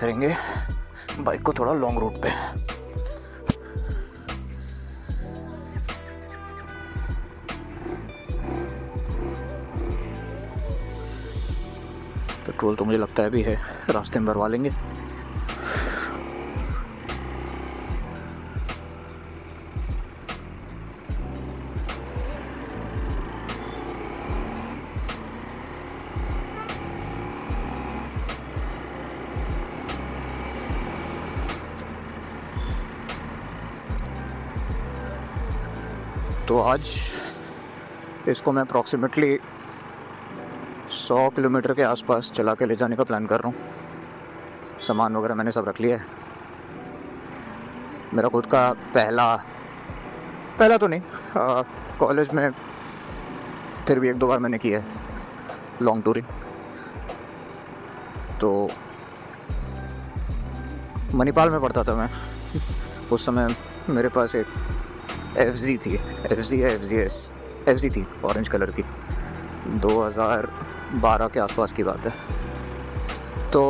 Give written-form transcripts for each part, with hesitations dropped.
करेंगे बाइक को थोड़ा लॉन्ग रूट पे। पेट्रोल तो मुझे लगता है भी है, रास्ते में भरवा लेंगे। तो आज इसको मैं अप्रॉक्सीमेटली 100 किलोमीटर के आसपास चला के ले जाने का प्लान कर रहा हूँ। सामान वगैरह मैंने सब रख लिया है। मेरा खुद का पहला तो नहीं, कॉलेज में फिर भी 1-2 बार मैंने किया है लॉन्ग टूरिंग। तो मणिपाल में पढ़ता था मैं, उस समय मेरे पास एक FZ थी, FZ थी ऑरेंज कलर की, 2012 के आसपास की बात है। तो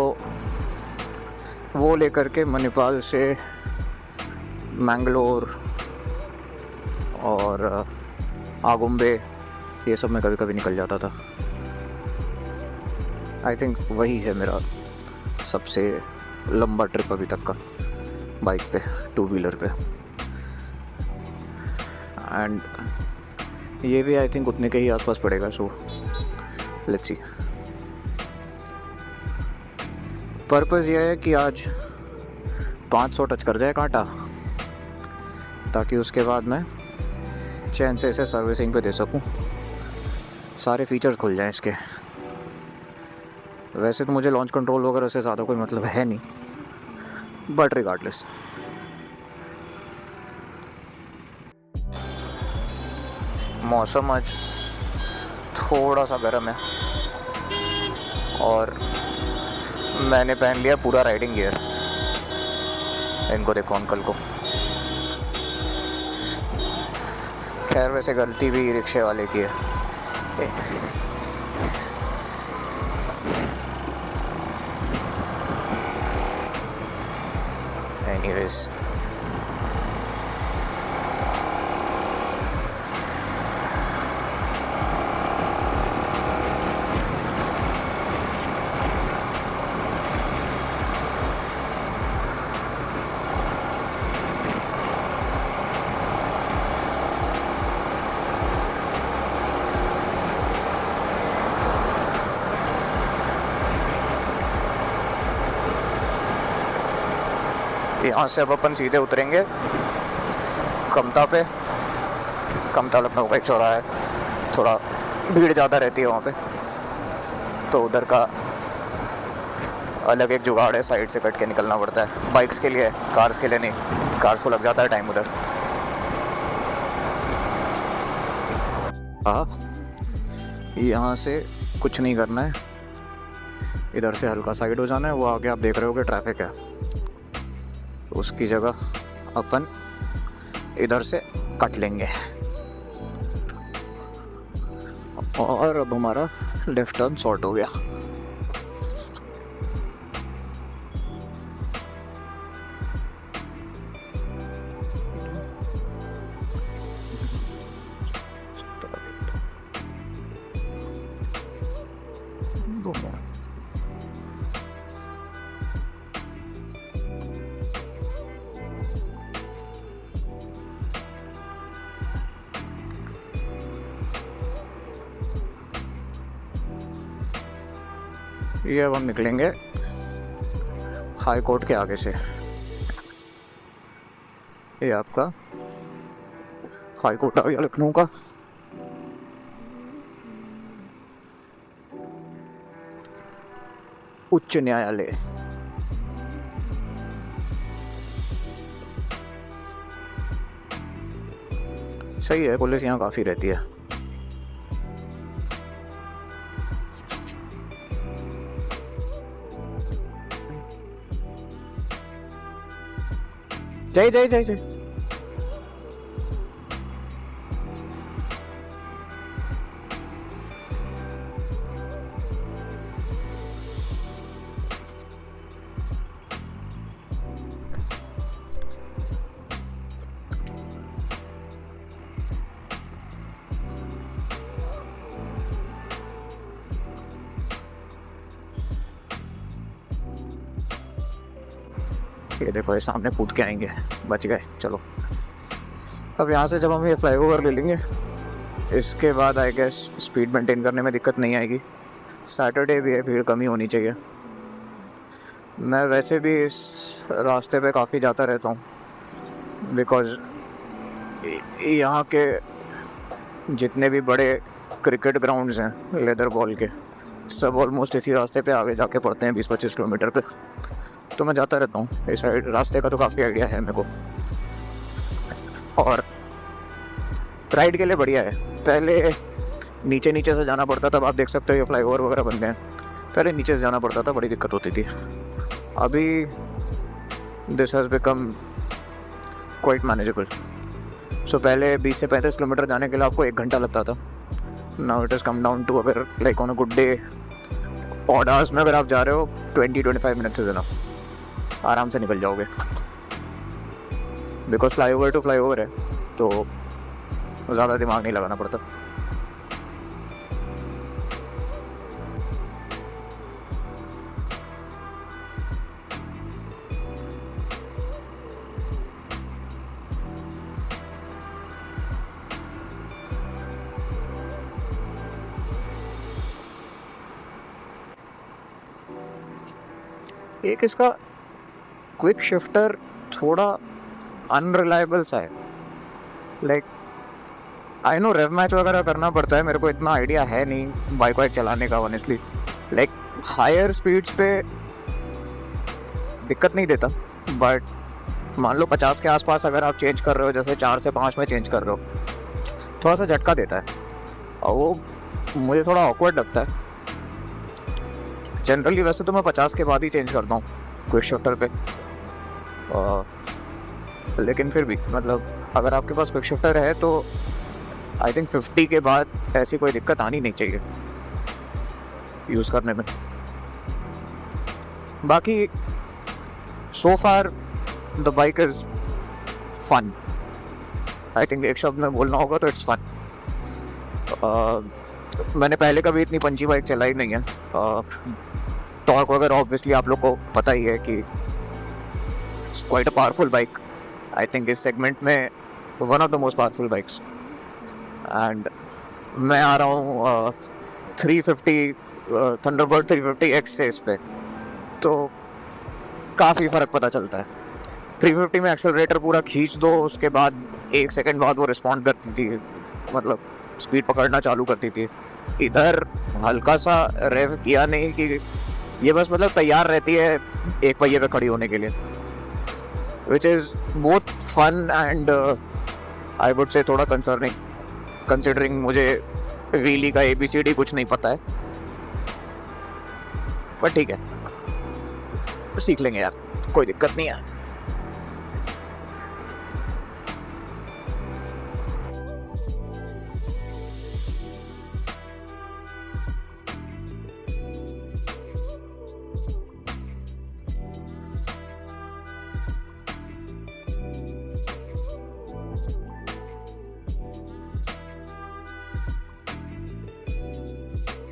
वो लेकर के मणिपाल से मैंगलोर और आगुम्बे ये सब में कभी कभी निकल जाता था। आई थिंक वही है मेरा सबसे लंबा ट्रिप अभी तक का बाइक पे, 2 व्हीलर पे। एंड ये भी आई थिंक उतने के ही आसपास पड़ेगा। So let's see. पर्पस ये है कि आज 500 टच कर जाए कांटा, ताकि उसके बाद मैं चैन से इसे सर्विसिंग पे दे सकूं, सारे फीचर्स खुल जाएं इसके। वैसे तो मुझे लॉन्च कंट्रोल वगैरह से ज़्यादा कोई मतलब है नहीं, बट रिगार्डलेस। मौसम आज थोड़ा सा गर्म है और मैंने पहन लिया पूरा राइडिंग गियर। इनको देखो अंकल को। खैर वैसे गलती भी रिक्शे वाले की है। एनीवेज, यहाँ से अब अपन सीधे उतरेंगे कमता पे। कमता लखनऊ का एक चौराहा है, थोड़ा भीड़ ज़्यादा रहती है वहाँ पे, तो उधर का अलग एक जुगाड़ है, साइड से कट के निकलना पड़ता है। बाइक्स के लिए, कार्स के लिए नहीं, कार्स को लग जाता है टाइम उधर। हाँ, यहाँ से कुछ नहीं करना है, इधर से हल्का साइड हो जाना है। वो आगे आप देख रहे हो कि ट्रैफिक है, उसकी जगह अपन इधर से कट लेंगे और अब हमारा लेफ्ट टर्न सॉर्ट हो गया। ये अब हम निकलेंगे हाई कोर्ट के आगे से। ये आपका हाई कोर्ट आ गया लखनऊ का। उच्च न्यायालय। सही है, पुलिस यहाँ काफी रहती है। जय जय जय जय। ये देखो ये सामने कूद के आएंगे, बच गए। चलो अब यहाँ से जब हम ये फ्लाईओवर ले लेंगे, इसके बाद आई गेस स्पीड मेंटेन करने में दिक्कत नहीं आएगी। सैटरडे भी है, भीड़ कमी होनी चाहिए। मैं वैसे भी इस रास्ते पे काफ़ी जाता रहता हूँ बिकॉज़ यहाँ के जितने भी बड़े क्रिकेट ग्राउंड्स हैं लेदर बॉल के, सब ऑलमोस्ट इसी रास्ते पे आगे जाके पड़ते हैं 20-25 किलोमीटर पे। तो मैं जाता रहता हूँ इस साइड, रास्ते का तो काफ़ी आइडिया है मेरे को। और राइड के लिए बढ़िया है। पहले नीचे नीचे से जाना पड़ता था, अब आप देख सकते हो ये फ्लाईओवर वगैरह बन गए हैं। पहले नीचे से जाना पड़ता था, बड़ी दिक्कत होती थी। अभी this has become quite manageable. So पहले 20 से 35 किलोमीटर जाने के लिए आपको 1 घंटा लगता था। Now it has come down to, अगर like on a good day odd hours में अगर आप जा रहे हो 20-25 मिनट्स इज इनफ, आराम से निकल जाओगे। बिकॉज फ्लाईओवर टू फ्लाईओवर है तो ज़्यादा दिमाग नहीं लगाना पड़ता। एक इसका क्विक शिफ्टर थोड़ा अनरिलायबल सा है। Like I know rev match वगैरह करना पड़ता है, मेरे को इतना आइडिया है नहीं बाइक वाइक चलाने का ऑनेस्टली। लाइक हायर स्पीड्स पे दिक्कत नहीं देता, बट मान लो 50 के आसपास अगर आप चेंज कर रहे हो, जैसे 4 से 5 में चेंज कर रहे हो, थोड़ा सा झटका देता है और वो मुझे थोड़ा ऑकवर्ड लगता है। जनरली वैसे तो मैं 50 के बाद ही चेंज करता हूँ क्विक शिफ्टर पे, लेकिन फिर भी मतलब अगर आपके पास क्विक शिफ्टर है तो आई थिंक 50 के बाद ऐसी कोई दिक्कत आनी नहीं चाहिए यूज़ करने में। बाकी so far the bike is fun. I think एक शब्द में बोलना होगा तो इट्स फन। मैंने पहले कभी इतनी पंची बाइक चलाई नहीं है। टॉर्क वगैरह ऑब्वियसली आप लोग को पता ही है कि it's quite a powerful bike. I think इस सेगमेंट में one of the most powerful bikes. And मैं आ रहा हूँ 350 थंडरबर्ड 350X से इस पे, तो काफ़ी फ़र्क पता चलता है। 350 में एक्सेलरेटर पूरा खींच दो, उसके बाद 1 सेकंड बाद वो रिस्पॉन्ड करती थी, मतलब स्पीड पकड़ना चालू करती थी। इधर हल्का सा रेव किया नहीं कि ये बस मतलब तैयार रहती है एक पहिए पे खड़ी होने के लिए, which is both fun and I would say थोड़ा कंसर्निंग, कंसिडरिंग मुझे व्हीली का ABCD कुछ नहीं पता है। पर ठीक है, सीख लेंगे यार, कोई दिक्कत नहीं है।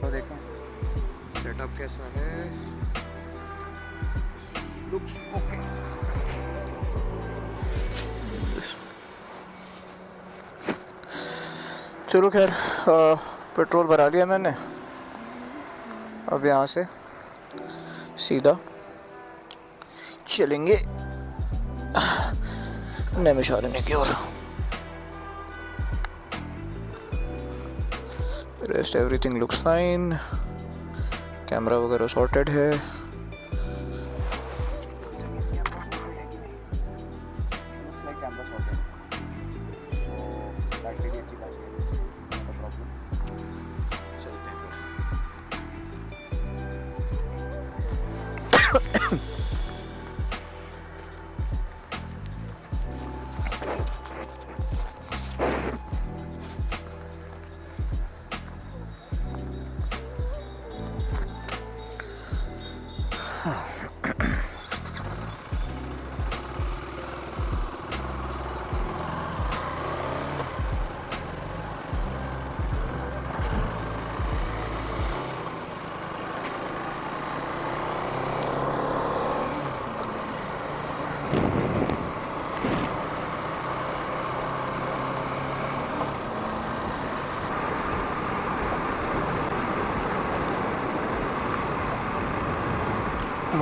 तो देखें सेटअप कैसा है, लुक्स ओके। चलो खैर, पेट्रोल भरा लिया मैंने। अब यहाँ से सीधा चलेंगे नैमिषारण्य की ओर। Rest everything looks fine, camera वगैरह सॉर्टेड है।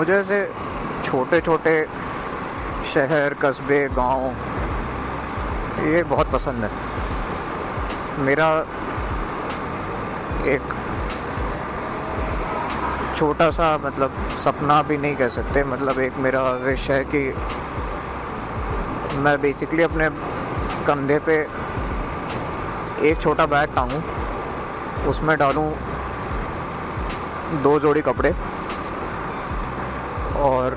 मुझे ऐसे छोटे छोटे शहर, कस्बे, गांव ये बहुत पसंद है। मेरा एक छोटा सा मतलब सपना भी नहीं कह सकते, मतलब एक मेरा विश है कि मैं बेसिकली अपने कंधे पे एक छोटा बैग टांगूं, उसमें डालूं 2 जोड़ी कपड़े और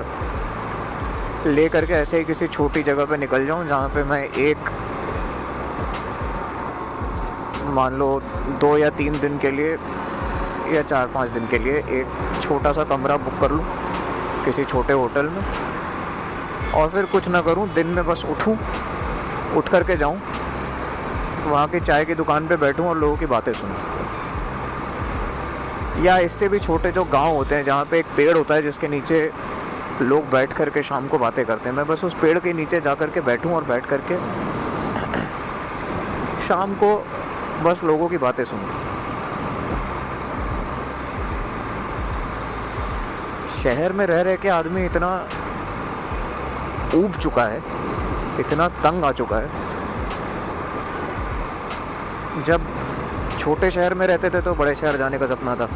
ले करके ऐसे ही किसी छोटी जगह पे निकल जाऊं जहाँ पे मैं एक मान लो 2 या 3 दिन के लिए या 4-5 दिन के लिए एक छोटा सा कमरा बुक कर लूं किसी छोटे होटल में, और फिर कुछ ना करूं, दिन में बस उठ करके जाऊं, वहाँ की चाय की दुकान पे बैठूं और लोगों की बातें सुनूं। या इससे भी छोटे जो गांव होते हैं जहाँ पे एक पेड़ होता है जिसके नीचे लोग बैठ करके शाम को बातें करते हैं, मैं बस उस पेड़ के नीचे जा करके बैठूं और बैठ करके शाम को बस लोगों की बातें सुनूं। शहर में रह रह के आदमी इतना ऊब चुका है, इतना तंग आ चुका है। जब छोटे शहर में रहते थे तो बड़े शहर जाने का सपना था,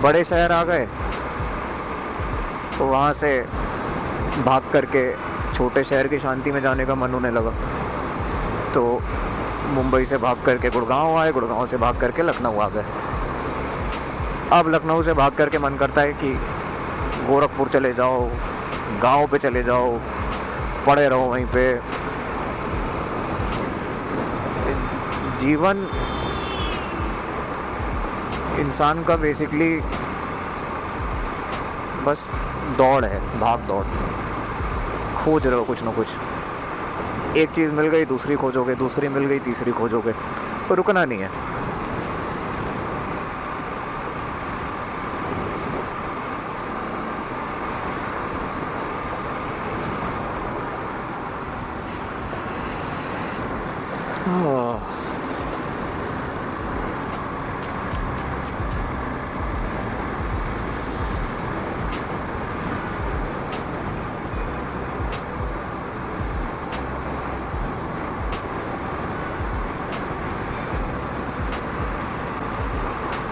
बड़े शहर आ गए तो वहाँ से भाग करके छोटे शहर की शांति में जाने का मन होने लगा, तो मुंबई से भाग करके गुड़गांव आए, गुड़गांव से भाग करके लखनऊ आ गए। अब लखनऊ से भाग करके मन करता है कि गोरखपुर चले जाओ, गांव पे चले जाओ, पड़े रहो वहीं पे। जीवन इंसान का बेसिकली बस दौड़ है, भाग दौड़, खोज रहे हो कुछ ना कुछ। एक चीज़ मिल गई दूसरी खोजोगे, दूसरी मिल गई तीसरी खोजोगे, तो रुकना नहीं है।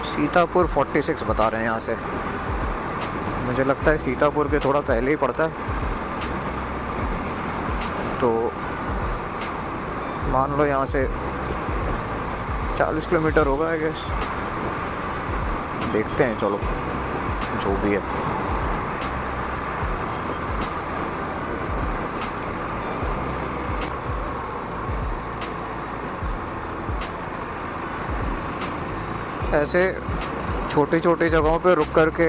सीतापुर 46 बता रहे हैं यहाँ से, मुझे लगता है सीतापुर के थोड़ा पहले ही पड़ता है, तो मान लो यहाँ से 40 किलोमीटर होगा आई गेस। देखते हैं, चलो जो भी है। ऐसे छोटी छोटी जगहों पे रुक कर के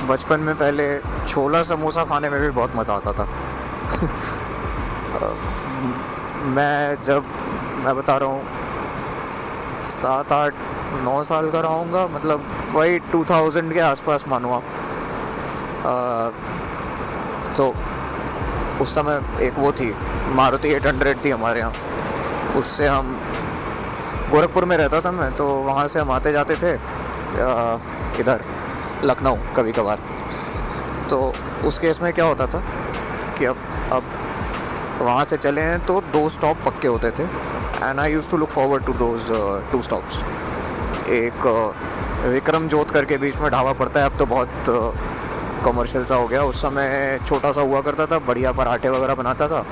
बचपन में पहले छोला समोसा खाने में भी बहुत मज़ा आता था। मैं बता रहा हूँ 7-8-9 साल का रहूँगा, मतलब वही 2000 के आसपास मानो आप। तो उस समय एक वो थी मारुति 800 थी हमारे यहाँ, उससे हम गोरखपुर में रहता था मैं, तो वहाँ से हम आते जाते थे इधर लखनऊ कभी कभार। तो उस केस में क्या होता था कि अब वहाँ से चले हैं तो 2 स्टॉप पक्के होते थे, and I use to look forward to those 2 stops. एक विक्रम जोत करके बीच में ढाबा पड़ता है, अब तो बहुत कमर्शियल सा हो गया, उस समय छोटा सा हुआ करता था, बढ़िया पराठे वगैरह बनाता था।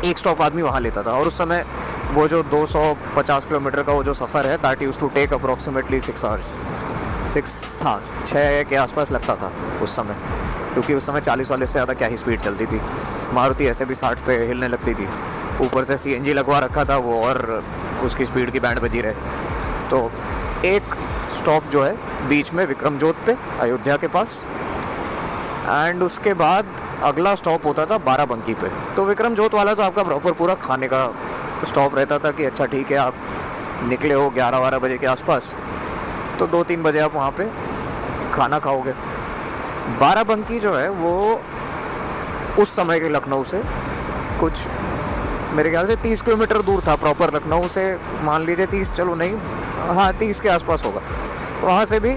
एक स्टॉप आदमी वहाँ लेता था, और उस समय वो जो 250 किलोमीटर का वो जो सफ़र है, that use to take approximately 6 hours, 6 के आसपास लगता था उस समय, क्योंकि उस समय 40 वाले से ज़्यादा क्या ही स्पीड चलती थी। मारुति ऐसे भी 60 पे हिलने लगती थी, ऊपर से CNG लगवा रखा था वो, और उसकी स्पीड की बैंड बजी रहे। तो एक स्टॉप जो है बीच में विक्रम जोत पे, अयोध्या के पास, एंड उसके बाद अगला स्टॉप होता था बाराबंकी पे। तो विक्रम जोत वाला तो आपका प्रॉपर पूरा खाने का स्टॉप रहता था कि अच्छा ठीक है, आप निकले हो 11-12 बजे के आसपास, तो 2-3 बजे आप वहाँ पे खाना खाओगे। बाराबंकी जो है वो उस समय के लखनऊ से कुछ मेरे ख्याल से 30 किलोमीटर दूर था प्रॉपर लखनऊ से, मान लीजिए 30, चलो नहीं, हाँ 30 के आसपास होगा। वहाँ से भी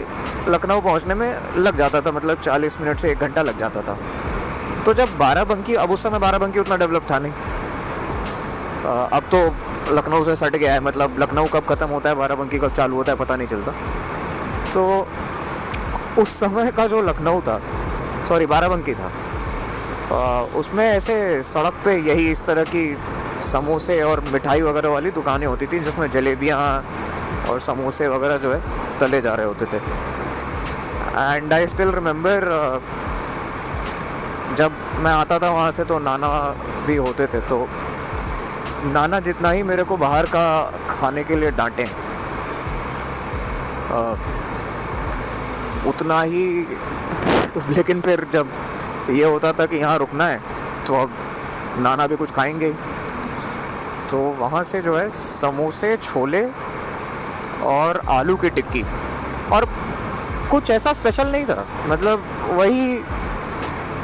लखनऊ पहुंचने में लग जाता था, मतलब 40 मिनट से 1 घंटा लग जाता था। तो जब बाराबंकी, अब उस समय बाराबंकी उतना डेवलप था नहीं, अब तो लखनऊ से सट गया है, मतलब लखनऊ कब ख़त्म होता है बाराबंकी कब चालू होता है पता नहीं चलता। तो उस समय का जो लखनऊ था, सॉरी बाराबंकी था, उसमें ऐसे सड़क पे यही इस तरह की समोसे और मिठाई वगैरह वाली दुकानें होती थी, जिसमें जलेबियाँ और समोसे वगैरह जो है तले जा रहे होते थे। एंड आई स्टिल रिमेंबर, जब मैं आता था वहाँ से तो नाना भी होते थे, तो नाना जितना ही मेरे को बाहर का खाने के लिए डांटें, उतना ही लेकिन फिर जब ये होता था कि यहाँ रुकना है तो अब नाना भी कुछ खाएंगे ही। तो वहाँ से जो है समोसे, छोले और आलू की टिक्की, और कुछ ऐसा स्पेशल नहीं था, मतलब वही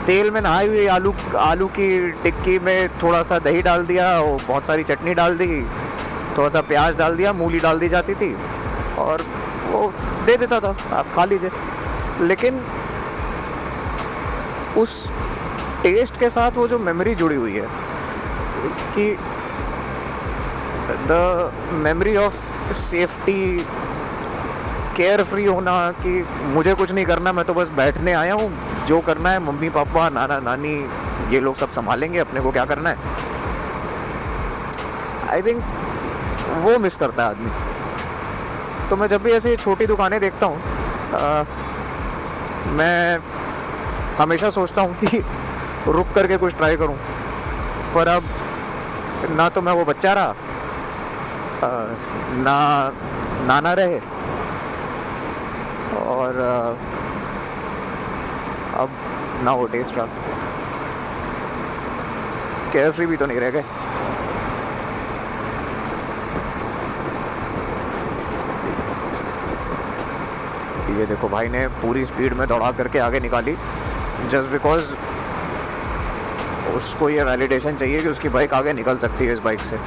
तेल में नहाई हुई आलू की टिक्की में थोड़ा सा दही डाल दिया, और बहुत सारी चटनी डाल दी, थोड़ा सा प्याज डाल दिया, मूली डाल दी जाती थी और वो दे देता था, आप खा लीजिए। लेकिन उस टेस्ट के साथ वो जो मेमोरी जुड़ी हुई है कि the memory of safety, care free होना, कि मुझे कुछ नहीं करना, मैं तो बस बैठने आया हूँ, जो करना है मम्मी पापा नाना नानी ये लोग सब संभालेंगे, अपने को क्या करना है। आई थिंक वो मिस करता है आदमी। तो मैं जब भी ऐसी छोटी दुकानें देखता हूँ, मैं हमेशा सोचता हूँ कि रुक करके कुछ ट्राई करूँ, पर अब ना तो मैं वो बच्चा रहा, ना नाना रहे, और अब ना वो टेस्ट रहा, केयर फ्री भी तो नहीं रह गए। ये देखो भाई ने पूरी स्पीड में दौड़ा करके आगे निकाली, जस्ट बिकॉज उसको ये वैलिडेशन चाहिए कि उसकी बाइक आगे निकल सकती है इस बाइक से।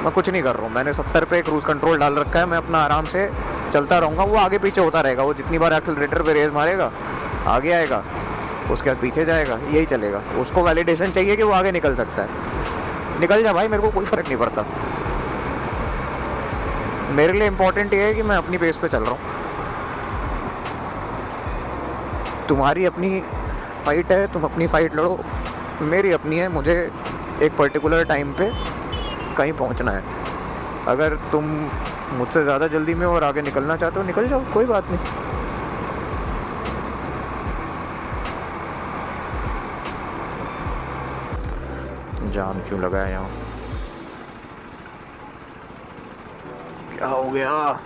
मैं कुछ नहीं कर रहा हूँ, मैंने 70 पे क्रूज़ कंट्रोल डाल रखा है, मैं अपना आराम से चलता रहूँगा, वो आगे पीछे होता रहेगा, वो जितनी बार एक्सेलरेटर पे रेस मारेगा आगे आएगा, उसके बाद पीछे जाएगा, यही चलेगा। उसको वैलिडेशन चाहिए कि वो आगे निकल सकता है, निकल जा भाई, मेरे को कोई फ़र्क नहीं पड़ता। मेरे लिए इम्पोर्टेंट ये है कि मैं अपनी पेस पे चल रहा हूँ, तुम्हारी अपनी फ़ाइट है, तुम अपनी फ़ाइट लड़ो, मेरी अपनी है, मुझे एक पर्टिकुलर टाइम पे कहीं पहुंचना है। अगर तुम मुझसे ज़्यादा जल्दी में और आगे निकलना चाहते हो, निकल जाओ, कोई बात नहीं। जाम क्यों लगा है यहाँ, क्या हो गया?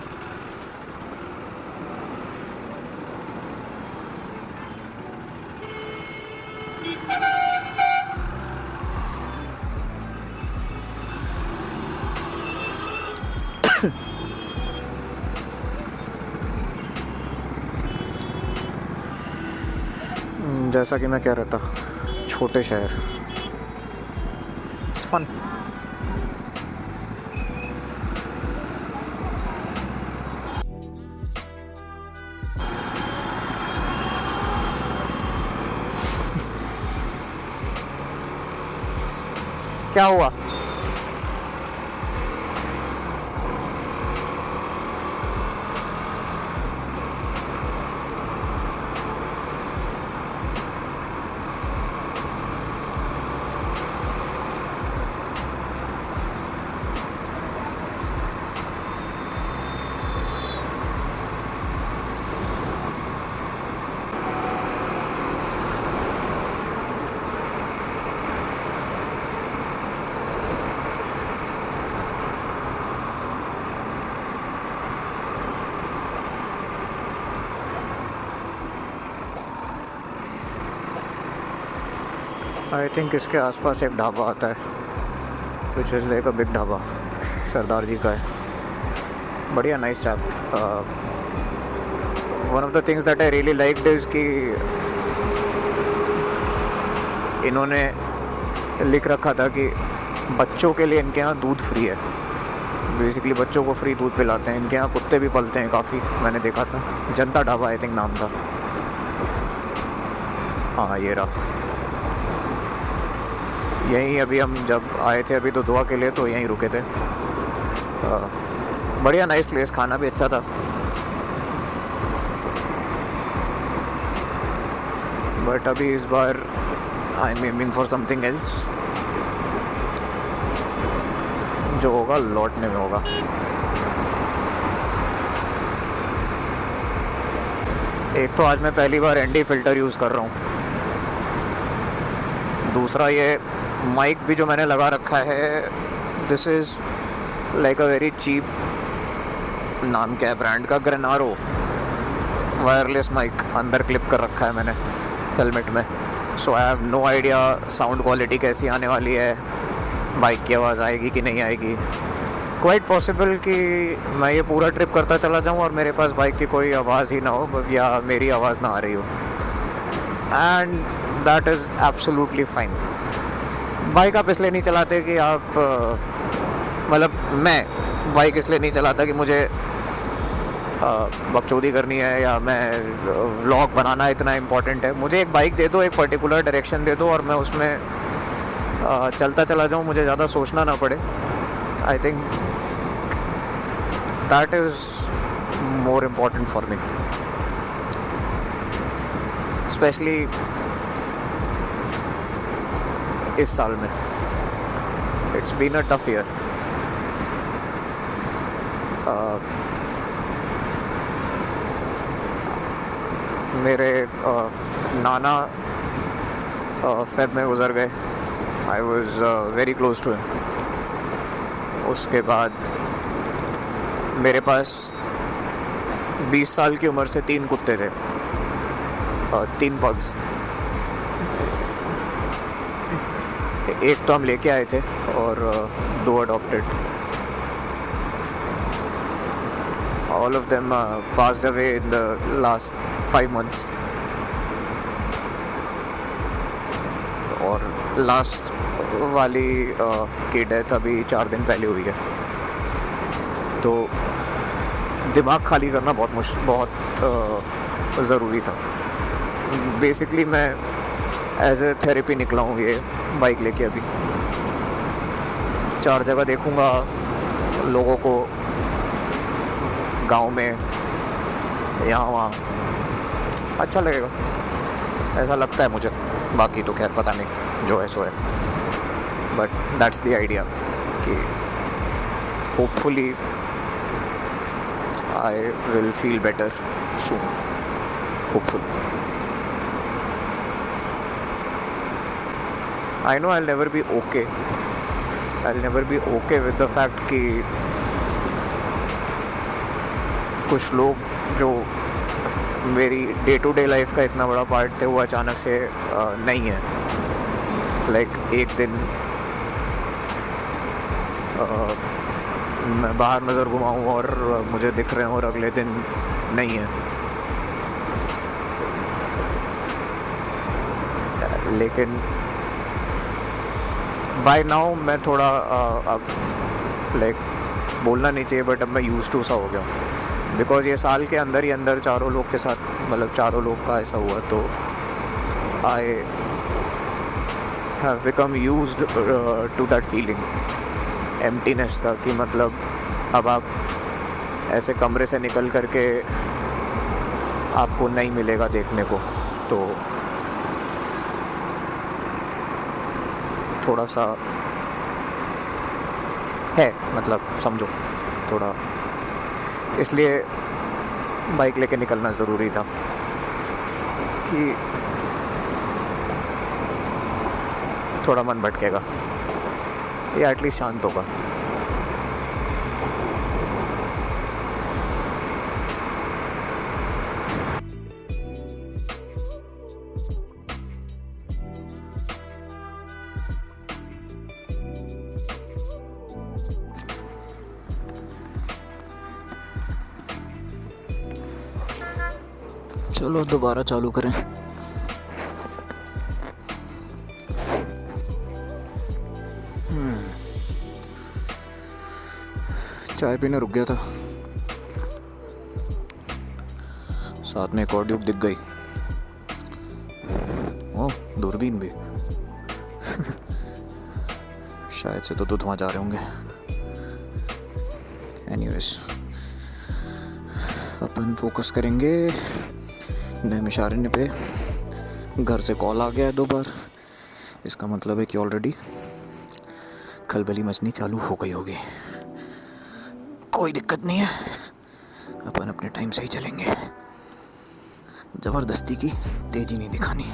जैसा कि मैं कह रहा था, छोटे शहर, इट्स फन। क्या हुआ? आई थिंक इसके आसपास एक ढाबा आता है, which is like a big dhaba, Sardar ji का है, बढ़िया, nice chaap. One of the things that I really liked is कि इन्होंने लिख रखा था कि बच्चों के लिए इनके यहाँ दूध फ्री है, बेसिकली बच्चों को फ्री दूध पिलाते हैं। इनके यहाँ कुत्ते भी पलते हैं काफ़ी, मैंने देखा था। जनता ढाबा आई थिंक नाम था। हाँ ये रहा, यहीं अभी हम जब आए थे अभी तो दुआ के लिए, तो यहीं रुके थे। बढ़िया नाइस प्लेस, खाना भी अच्छा था। बट अभी इस बार I am aiming for something else, जो होगा लौटने में होगा। एक तो आज मैं पहली बार एनडी फ़िल्टर यूज़ कर रहा हूँ, दूसरा ये माइक भी जो मैंने लगा रखा है, this is like a very cheap, नाम क्या है ब्रांड का, ग्रेनारो वायरलेस माइक अंदर क्लिप कर रखा है मैंने हेलमेट में। So I have no idea sound quality कैसी आने वाली है, बाइक की आवाज़ आएगी कि नहीं आएगी। क्वाइट पॉसिबल कि मैं ये पूरा ट्रिप करता चला जाऊँ और मेरे पास बाइक की कोई आवाज़ ही ना हो या मेरी आवाज़ ना आ रही हो, and that is absolutely fine. Bike आप इसलिए नहीं चलाते कि आप मतलब मैं बाइक इसलिए नहीं चलाता कि मुझे बकचोदी करनी है या मैं व्लॉग बनाना इतना इम्पोर्टेंट है। मुझे एक बाइक दे दो, एक पर्टिकुलर डायरेक्शन दे दो और मैं उसमें चलता चला जाऊँ, मुझे ज़्यादा सोचना ना पड़े। I think that is more important for me, specially इस साल में। It's been a tough year. मेरे नाना फेब में गुजर गए। I was very close to him. उसके बाद मेरे पास 20 साल की उम्र से 3 कुत्ते थे, 3 पग्स। एक तो हम लेके आए थे और 2 adopted. All of them passed away in the last 5 months. और लास्ट वाली की डेथ अभी 4 दिन पहले हुई है। तो दिमाग खाली करना बहुत ज़रूरी था। बेसिकली मैं एज ए थेरेपी निकला हूँ ये बाइक लेके। अभी 4 जगह देखूँगा लोगों को, गांव में यहाँ वहाँ, अच्छा लगेगा ऐसा लगता है मुझे। बाकी तो खैर पता नहीं, जो है सो है। बट दैट्स द आइडिया कि hopefully I will feel better soon, hopefully. I know I never be okay, I never be okay with the fact कि कुछ लोग जो मेरी डे टू डे लाइफ का इतना बड़ा पार्ट थे वो अचानक से नहीं है। लाइक एक दिन मैं बाहर नज़र घुमाऊँ और मुझे दिख रहे हैं और अगले दिन नहीं है। लेकिन बाय नाउ मैं थोड़ा अब लाइक बोलना नहीं चाहिए, बट अब मैं यूज्ड टू सा हो गया हूँ। बिकॉज ये साल के अंदर ही अंदर 4 लोग के साथ, मतलब 4 लोग का ऐसा हुआ, तो I have become used to that feeling emptiness का, कि मतलब अब आप ऐसे कमरे से निकल करके आपको नहीं मिलेगा देखने को। तो थोड़ा सा है, मतलब समझो थोड़ा, इसलिए बाइक लेके निकलना ज़रूरी था कि थोड़ा मन भटकेगा या एटलीस्ट शांत होगा। चलो दोबारा चालू करें। चाय पीने रुक गया था, साथ में एक और ट्यूब दिख गई। ओह, दूरबीन भी। शायद से तो धुआं जा रहे होंगे। एनीवेज, अपन फोकस करेंगे नैमिषारण्य पे। घर से कॉल आ गया है 2 बार, इसका मतलब है कि ऑलरेडी खलबली मचनी चालू हो गई होगी। कोई दिक्कत नहीं है, अपन अपने टाइम से ही चलेंगे, ज़बरदस्ती की तेज़ी नहीं दिखानी।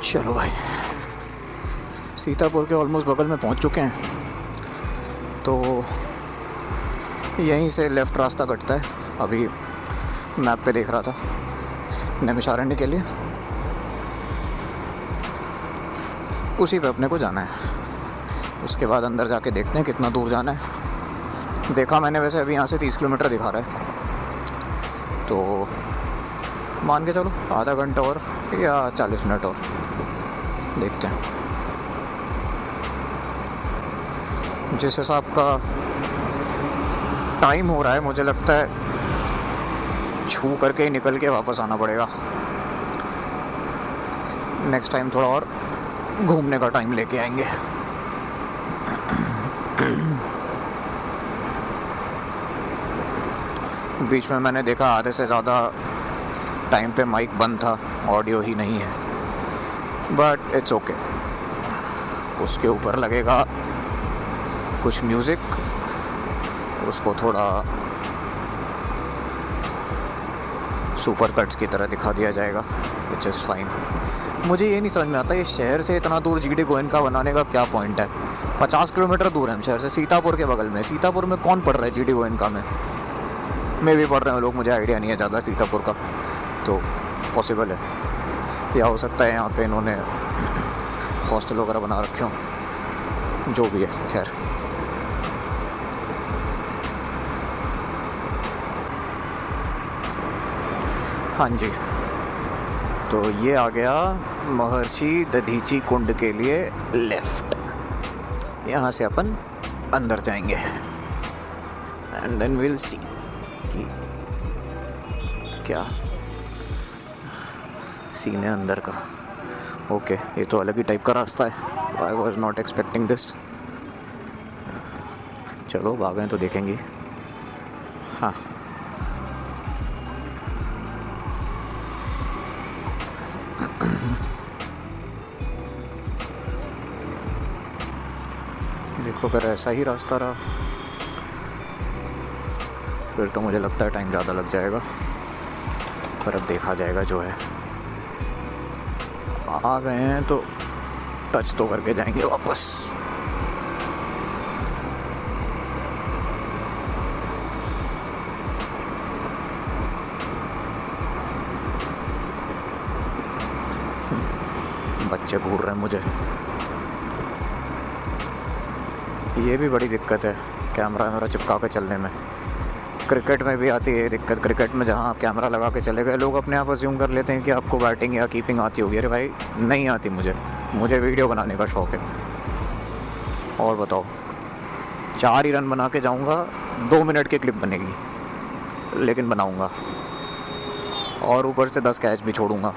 चलो भाई, सीतापुर के ऑलमोस्ट बगल में पहुंच चुके हैं। तो यहीं से लेफ़्ट रास्ता कटता है। अभी मैप पे देख रहा था नैमिषारण्य के लिए, उसी पे अपने को जाना है। उसके बाद अंदर जाके देखते हैं कितना दूर जाना है। देखा मैंने, वैसे अभी यहाँ से 30 किलोमीटर दिखा रहा है, तो मान के चलो आधा घंटा और या 40 मिनट और देखते हैं। जिस हिसाब का टाइम हो रहा है, मुझे लगता है छू करके ही निकल के वापस आना पड़ेगा। नेक्स्ट टाइम थोड़ा और घूमने का टाइम लेके आएंगे। बीच में मैंने देखा आधे से ज़्यादा टाइम पे माइक बंद था, ऑडियो ही नहीं है, बट इट्स ओके। उसके ऊपर लगेगा कुछ म्यूज़िक, उसको थोड़ा सुपर कट्स की तरह दिखा दिया जाएगा, विच इज़ फाइन। मुझे ये नहीं समझ में आता, ये शहर से इतना दूर जीडी गोयनका बनाने का क्या पॉइंट है। 50 किलोमीटर दूर है हम शहर से, सीतापुर के बगल में। सीतापुर में कौन पढ़ रहा है जीडी गोयनका में? मैं भी पढ़ रहे हैं लोग, मुझे आइडिया नहीं है ज़्यादा सीतापुर का, तो पॉसिबल है, या हो सकता है यहाँ पे इन्होंने हॉस्टल वगैरह बना रखे हों, जो भी है। खैर, हाँ जी, तो ये आ गया महर्षि दधीची कुंड के लिए लेफ़्ट। यहाँ से अपन अंदर जाएंगे एंड देन विल सी कि क्या सीन है अंदर का। ओके, ये तो अलग ही टाइप का रास्ता है। I was not expecting this. चलो भागें तो देखेंगे। हाँ, देखो, अगर ऐसा ही रास्ता रहा फिर तो मुझे लगता है टाइम ज़्यादा लग जाएगा, पर अब देखा जाएगा जो है। आ गए हैं तो टच तो करके जाएंगे वापस। बच्चे घूर रहे हैं मुझे, ये भी बड़ी दिक्कत है कैमरा मेरा चिपका के चलने में। क्रिकेट में भी आती है दिक्कत। क्रिकेट में जहाँ आप कैमरा लगा के चले गए, लोग अपने आप अज्यूम कर लेते हैं कि आपको बैटिंग या कीपिंग आती होगी। अरे भाई, नहीं आती मुझे वीडियो बनाने का शौक़ है। और बताओ, 4 ही रन बना के जाऊँगा, 2 मिनट की क्लिप बनेगी, लेकिन बनाऊँगा। और ऊपर से 10 कैच भी छोड़ूँगा,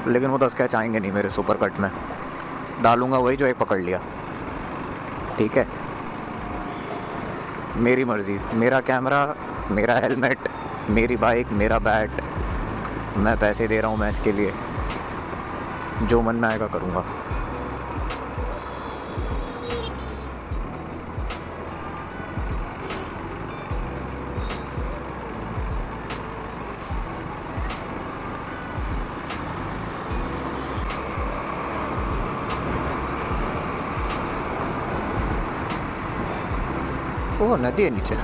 लेकिन वो 10 कैच आएंगे नहीं मेरे सुपर कट में। डालूँगा वही जो एक पकड़ लिया। ठीक है, मेरी मर्ज़ी, मेरा कैमरा, मेरा हेलमेट, मेरी बाइक, मेरा बैट। मैं पैसे दे रहा हूँ मैच के लिए, जो मन में आएगा करूँगा। ओह, नदी है नीचे।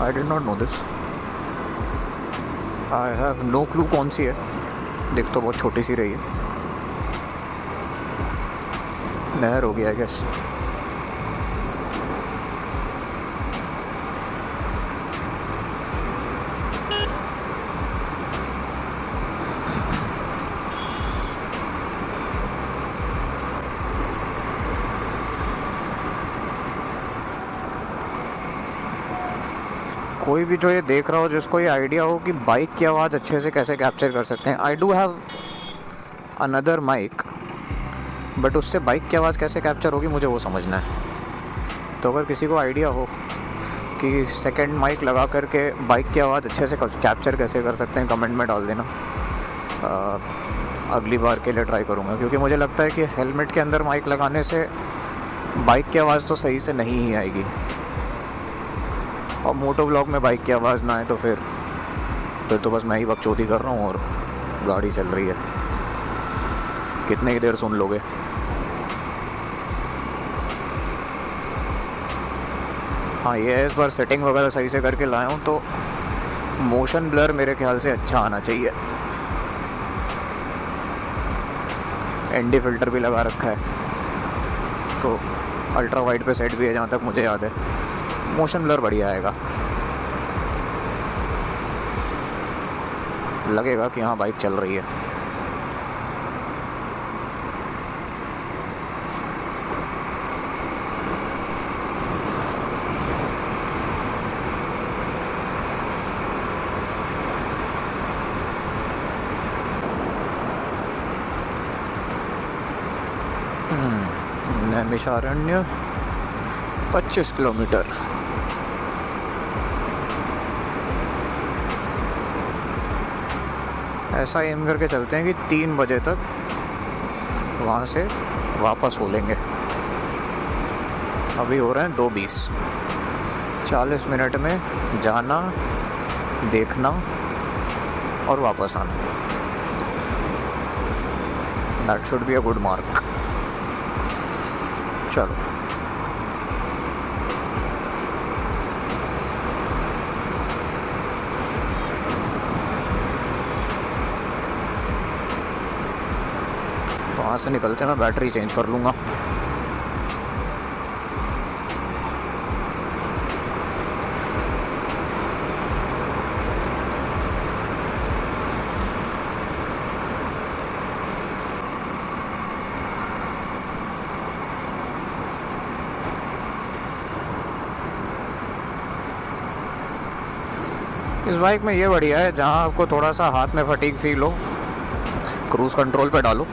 I did not know this. I have no clue कौन सी है। दिख तो बहुत छोटी सी रही है। नहर होगी आई गेस। कोई भी जो ये देख रहा हो, जिसको ये आइडिया हो कि बाइक की आवाज़ अच्छे से कैसे कैप्चर कर सकते हैं, I do have another mic, but उससे बाइक की आवाज़ कैसे कैप्चर होगी मुझे वो समझना है। तो अगर किसी को आइडिया हो कि सेकंड माइक लगा करके बाइक की आवाज़ अच्छे से कैप्चर कैसे कर सकते हैं, कमेंट में डाल देना। अगली बार के लिए ट्राई करूँगा, क्योंकि मुझे लगता है कि हेलमेट के अंदर माइक लगाने से बाइक की आवाज़ तो सही से नहीं ही आएगी, और मोटो व्लॉग में बाइक की आवाज़ ना आए तो फिर तो बस मैं ही बकचोदी कर रहा हूँ और गाड़ी चल रही है, कितने ही देर सुन लोगे। हाँ, ये है, इस बार सेटिंग वगैरह सही से करके लाया हूँ, तो मोशन ब्लर मेरे ख्याल से अच्छा आना चाहिए। एनडी फ़िल्टर भी लगा रखा है, तो अल्ट्रा वाइड पे सेट भी है जहाँ तक मुझे याद है। मोशन ब्लर बढ़िया आएगा, लगेगा कि हाँ बाइक चल रही है। नैमिषारण्य 25 किलोमीटर। ऐसा एम करके चलते हैं कि 3 बजे तक वहाँ से वापस हो लेंगे। अभी हो रहे हैं 2:20, 40 मिनट में जाना, देखना और वापस आना। That should be a good mark. चलो, वहाँ से निकलते हैं, मैं बैटरी चेंज कर लूँगा। इस बाइक में ये बढ़िया है, जहाँ आपको थोड़ा सा हाथ में फटीग फील हो, क्रूज़ कंट्रोल पे डालो,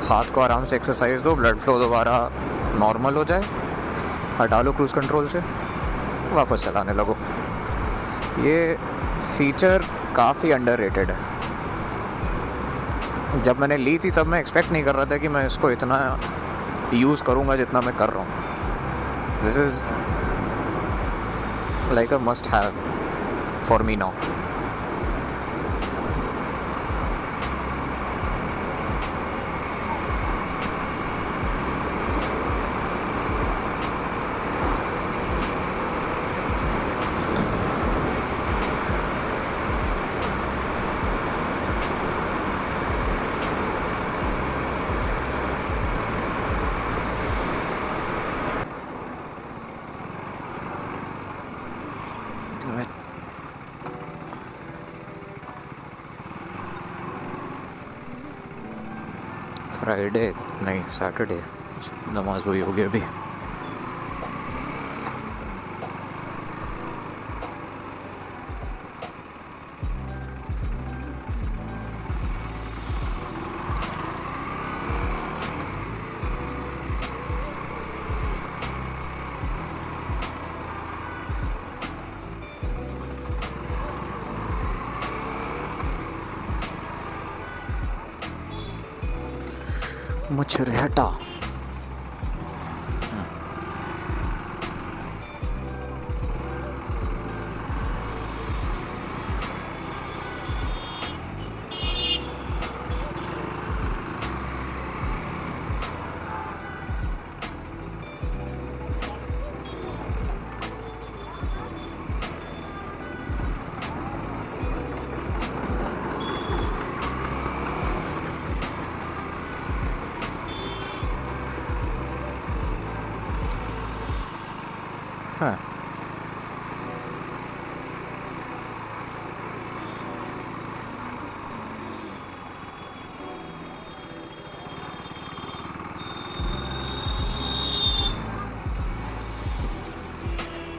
हाथ को आराम से एक्सरसाइज दो, ब्लड फ्लो दोबारा नॉर्मल हो जाए, हटा लो क्रूज़ कंट्रोल से, वापस चलाने लगो। ये फीचर काफ़ी अंडररेटेड है। जब मैंने ली थी तब मैं एक्सपेक्ट नहीं कर रहा था कि मैं इसको इतना यूज़ करूँगा जितना मैं कर रहा हूँ। This is like a must have for me now. Friday नहीं, सैटरडे नमाज हुई होगी अभी। मछरेहटा है।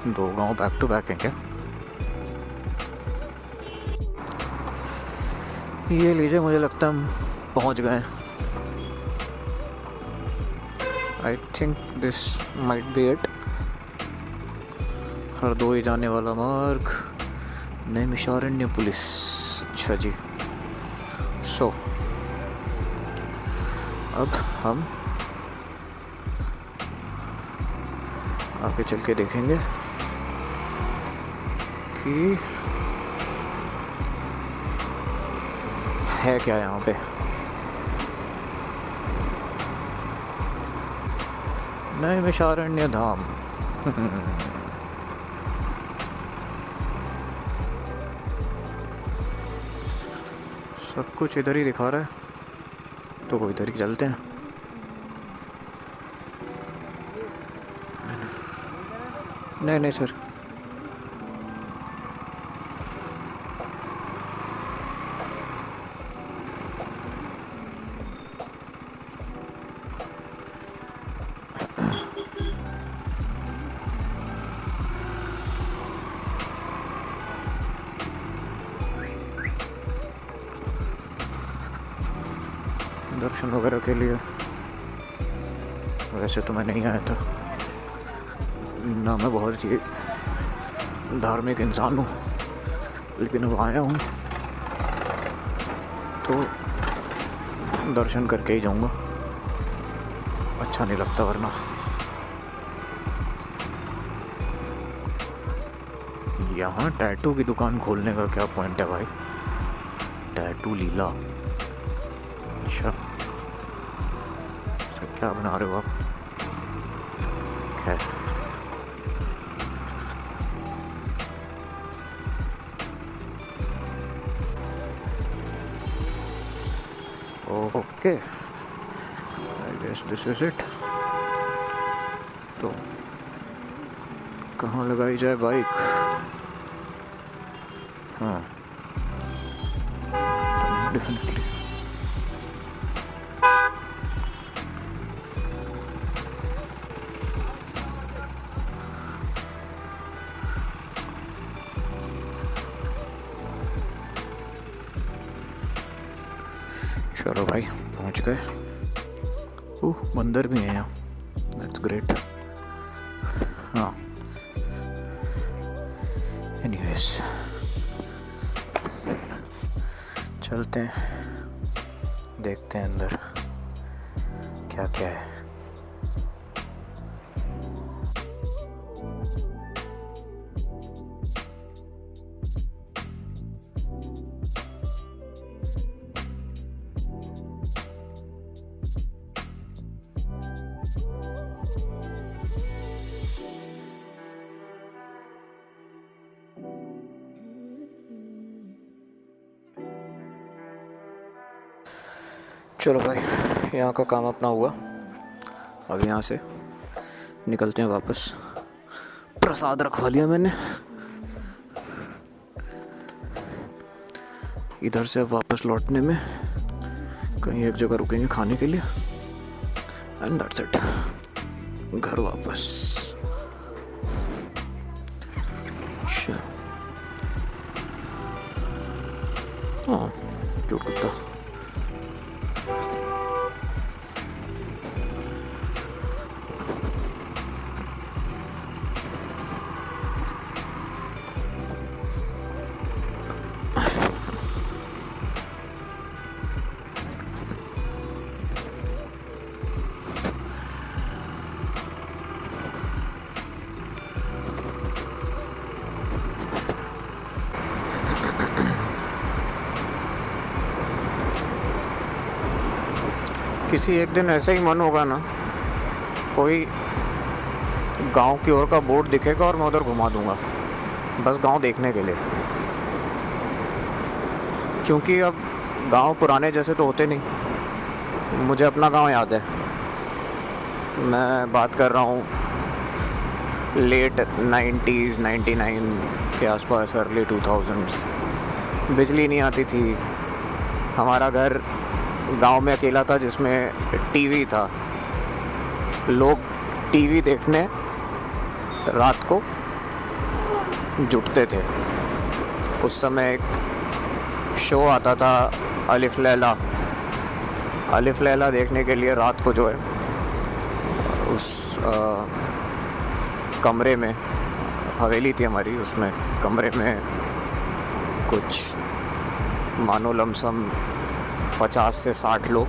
दो गांव बैक टू बैक हैं क्या? ये लीजिए, मुझे लगता है हम पहुंच गए। I think this might be it. Hardoi जाने वाला मार्ग, नैमिषारण्य पुलिस। अच्छा जी। सो अब हम आगे चल के देखेंगे कि है क्या यहाँ पे। नैमिषारण्य धाम। सब कुछ इधर ही दिखा रहा है, तो इधर ही चलते हैं। नहीं सर। दर्शन वगैरह के लिए वैसे तो मैं नहीं आया था ना, मैं बहुत ही धार्मिक इंसान हूँ, लेकिन अब आया हूँ तो दर्शन करके ही जाऊँगा। अच्छा नहीं लगता वरना। यहाँ टैटू की दुकान खोलने का क्या पॉइंट है भाई? टैटू लीला। अच्छा, क्या बना रहे हो आप? खैर, okay, I guess this is it. तो कहाँ लगाई जाए बाइक? हाँ, डेफिनेटली। चलो भाई, पहुंच गए। ओह, बंदर भी है यहाँ, दैट्स ग्रेट। हाँ, एनीवेज चलते हैं, देखते हैं अंदर क्या क्या है। चलो भाई, यहाँ का काम अपना हुआ। अब यहाँ से निकलते हैं वापस। प्रसाद रखवा लिया मैंने। इधर से वापस लौटने में कहीं एक जगह रुकेंगे खाने के लिए, एंड दैट्स इट, घर वापस। अच्छा, हाँ, क्यूट कुत्ता। किसी एक दिन ऐसा ही मन होगा ना, कोई गांव की ओर का बोर्ड दिखेगा और मैं उधर घुमा दूंगा, बस गांव देखने के लिए। क्योंकि अब गांव पुराने जैसे तो होते नहीं। मुझे अपना गांव याद है, मैं बात कर रहा हूँ लेट 90s, 99 के आसपास, अर्ली 2000s। बिजली नहीं आती थी। हमारा घर गांव में अकेला था जिसमें टीवी था। लोग टीवी देखने रात को जुटते थे। उस समय एक शो आता था अलिफ लैला। अलिफ लैला देखने के लिए रात को जो है उस कमरे में, हवेली थी हमारी, उसमें कमरे में कुछ मानो लमसम 50 से 60 लोग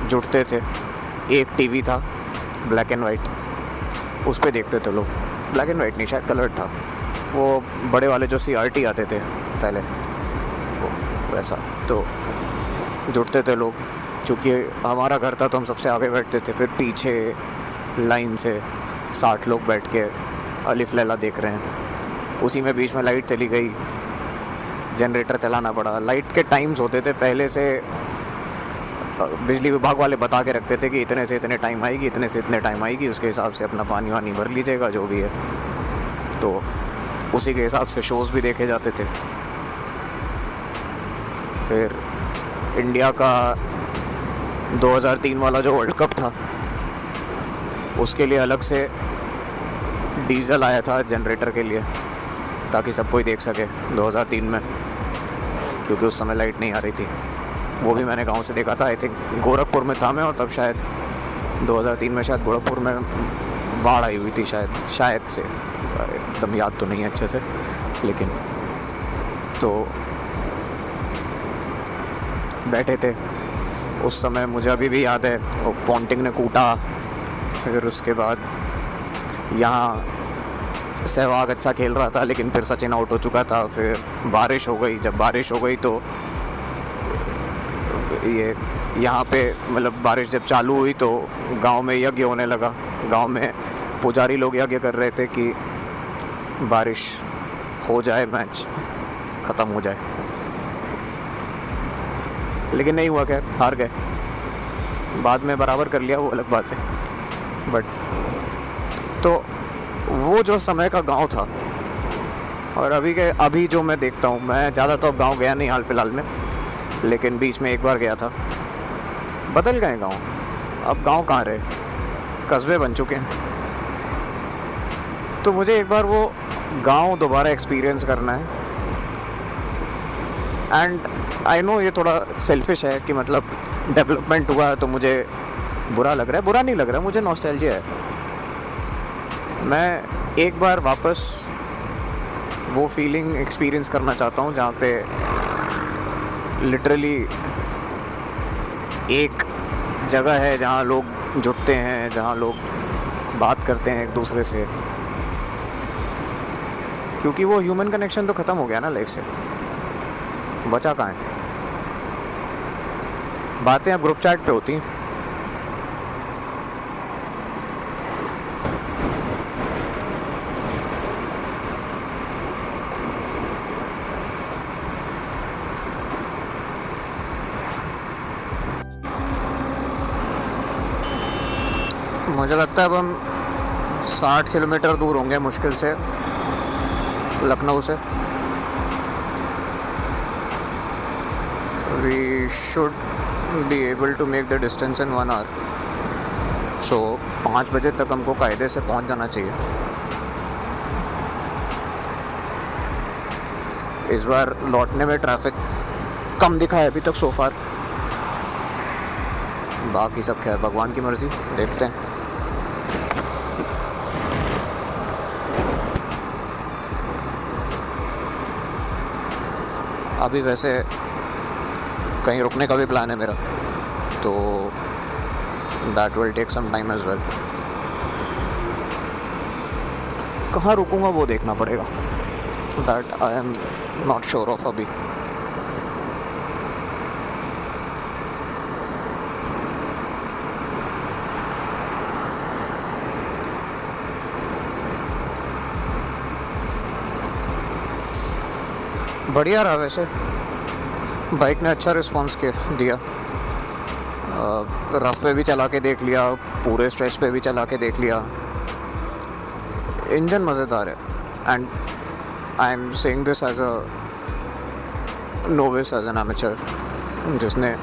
जुटते थे। एक टीवी था ब्लैक एंड वाइट, उस पे देखते थे लोग। ब्लैक एंड वाइट नहीं, शायद कलर्ड था, वो बड़े वाले जो CRT आते थे पहले, वो वैसा। तो जुटते थे लोग, चूँकि हमारा घर था तो हम सबसे आगे बैठते थे, फिर पीछे लाइन से 60 लोग बैठ के अलिफ लैला देख रहे हैं। उसी में बीच में लाइट चली गई, जनरेटर चलाना पड़ा। लाइट के टाइम्स होते थे पहले से, बिजली विभाग वाले बता के रखते थे कि इतने से इतने टाइम आएगी, इतने से इतने टाइम आएगी, उसके हिसाब से अपना पानी वानी भर लीजिएगा जो भी है। तो उसी के हिसाब से शोज़ भी देखे जाते थे। फिर इंडिया का 2003 वाला जो वर्ल्ड कप था, उसके लिए अलग से डीजल आया था जनरेटर के लिए, ताकि सब कोई देख सके 2003 में, क्योंकि उस समय लाइट नहीं आ रही थी। वो भी मैंने गांव से देखा था। आई थिंक गोरखपुर में था मैं, और तब शायद 2003 में शायद गोरखपुर में बाढ़ आई हुई थी शायद से, एकदम याद तो नहीं है अच्छे से, लेकिन तो बैठे थे उस समय। मुझे अभी भी याद है वो पॉन्टिंग ने कूटा, फिर उसके बाद यहाँ सहवाग अच्छा खेल रहा था, लेकिन फिर सचिन आउट हो चुका था। फिर बारिश हो गई, जब बारिश हो गई तो ये यहाँ पे मतलब बारिश जब चालू हुई तो गांव में यज्ञ होने लगा। गांव में पुजारी लोग यज्ञ कर रहे थे कि बारिश हो जाए, मैच ख़त्म हो जाए, लेकिन नहीं हुआ। खैर हार गए, बाद में बराबर कर लिया, वो अलग बात है। बट तो वो जो समय का गांव था, और अभी जो मैं देखता हूँ, मैं ज़्यादा तो अब गाँव गया नहीं हाल फिलहाल में, लेकिन बीच में एक बार गया था। बदल गए गांव, अब गांव कहाँ रहे, कस्बे बन चुके हैं। तो मुझे एक बार वो गांव दोबारा एक्सपीरियंस करना है। एंड आई नो ये थोड़ा सेल्फिश है कि मतलब डेवलपमेंट हुआ है तो मुझे बुरा लग रहा है। बुरा नहीं लग रहा, मुझे नॉस्टैल्जिया है। मैं एक बार वापस वो फीलिंग एक्सपीरियंस करना चाहता हूँ जहाँ पे लिटरली एक जगह है जहाँ लोग जुटते हैं, जहाँ लोग बात करते हैं एक दूसरे से, क्योंकि वो ह्यूमन कनेक्शन तो ख़त्म हो गया ना लाइफ से, बचा कहाँ है। बातें अब ग्रुप चैट पे होती हैं। मुझे लगता है अब हम 60 किलोमीटर दूर होंगे मुश्किल से लखनऊ से। We should be able to make the distance in 1 hour. So 5 बजे तक हमको कायदे से पहुंच जाना चाहिए। इस बार लौटने में ट्रैफिक कम दिखा है अभी तक सो फार। बाकी सब खैर भगवान की मर्ज़ी, देखते हैं। अभी वैसे कहीं रुकने का भी प्लान है मेरा, तो that will take some time as well. कहाँ रुकूंगा वो देखना पड़ेगा, that I am not sure of अभी। बढ़िया रहा वैसे, बाइक ने अच्छा रिस्पांस दिया। रफ पे भी चला के देख लिया, पूरे स्ट्रेच पे भी चला के देख लिया। इंजन मज़ेदार है। And I am saying this as a novice, as an amateur, जिसने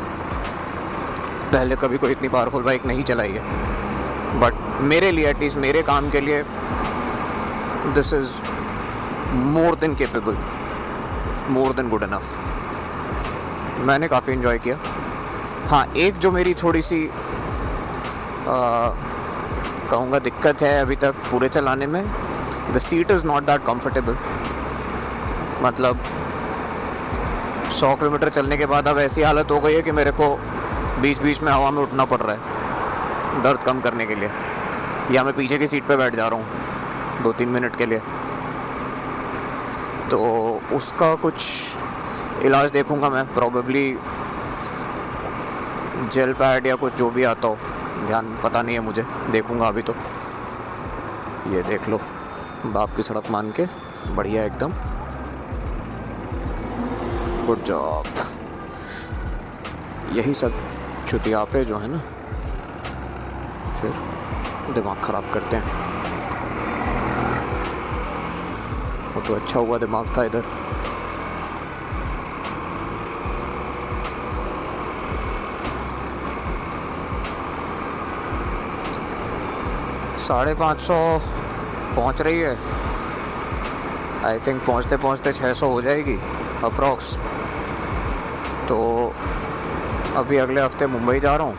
पहले कभी कोई इतनी पावरफुल बाइक नहीं चलाई है। बट मेरे लिए, एटलीस्ट मेरे काम के लिए, this is more than capable, more than good enough. मैंने काफ़ी इन्जॉय किया। हाँ, एक जो मेरी थोड़ी सी कहूँगा दिक्कत है अभी तक पूरे चलाने में, the seat is not that comfortable. मतलब 100 किलोमीटर चलने के बाद अब ऐसी हालत हो गई है कि मेरे को बीच बीच में हवा में उठना पड़ रहा है दर्द कम करने के लिए, या मैं पीछे की सीट पे बैठ जा रहा हूँ 2-3 मिनट के लिए। तो उसका कुछ इलाज देखूँगा मैं, प्रॉबेबली जेल पैड या कुछ जो भी आता हो, ध्यान पता नहीं है मुझे, देखूँगा अभी तो। ये देख लो, बाप की सड़क मान के बढ़िया एकदम, गुड जॉब। यही सब चुतिया पे जो है ना फिर दिमाग ख़राब करते हैं। वो तो अच्छा हुआ दिमाग था इधर। $550 पहुंच रही है। आई थिंक पहुंचते पहुंचते 600 हो जाएगी अप्रॉक्स। तो अभी अगले हफ्ते मुंबई जा रहा हूँ,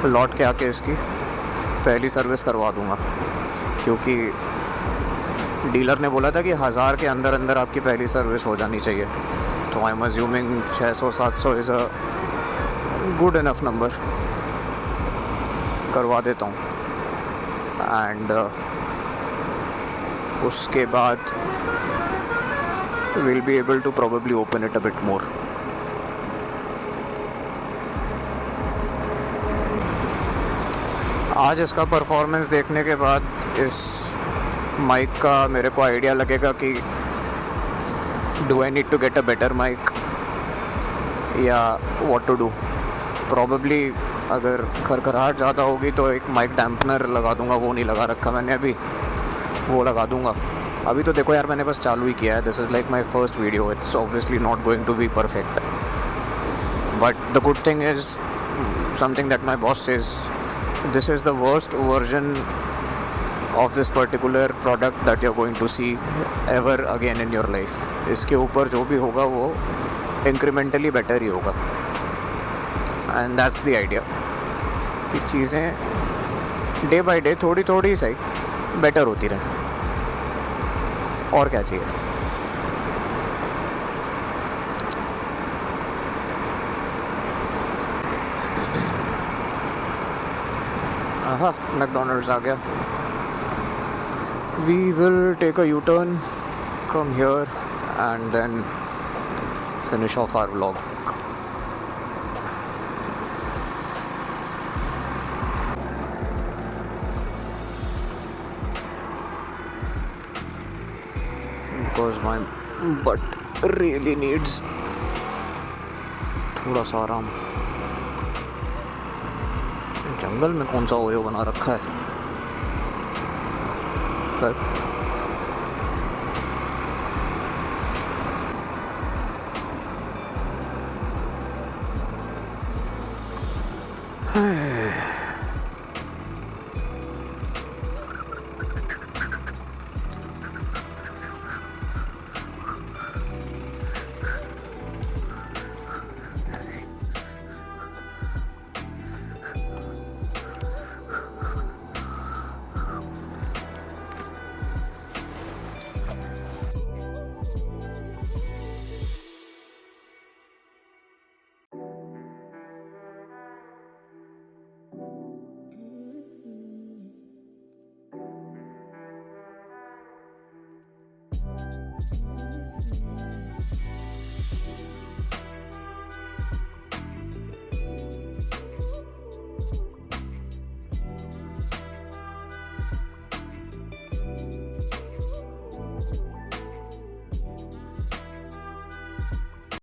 लौट के आके इसकी पहली सर्विस करवा दूँगा, क्योंकि डीलर ने बोला था कि 1000 के अंदर अंदर आपकी पहली सर्विस हो जानी चाहिए। तो I am assuming 600-700 is a good enough number. करवा देता हूँ एंड उसके बाद we'll be able to probably open it a bit more. आज इसका परफॉर्मेंस देखने के बाद इस माइक का मेरे को आइडिया लगेगा कि do I need to get a better mic या व्हाट टू डू। प्रॉबेबली अगर खरखराहट ज़्यादा होगी तो एक माइक डैम्पनर लगा दूंगा, वो नहीं लगा रखा मैंने अभी, वो लगा दूंगा। अभी तो देखो यार, मैंने बस चालू ही किया है, this is like my first video, it's obviously not going to be perfect, but the good thing is something that my boss says, this is the worst version of this particular product that you're going to see ever again in your life. इसके ऊपर जो भी होगा वो incrementally better ही होगा, and that's the idea कि चीज़ें day by day थोड़ी थोड़ी सही बेटर होती रहे, और क्या चाहिए। हाँ, मैकडोनल्ड्स आ गया। We will take a U-turn, come here and then finish off our vlog. Because my butt really needs थोड़ा सा आराम। जंगल में कौन सा ओयो बना रखा है। But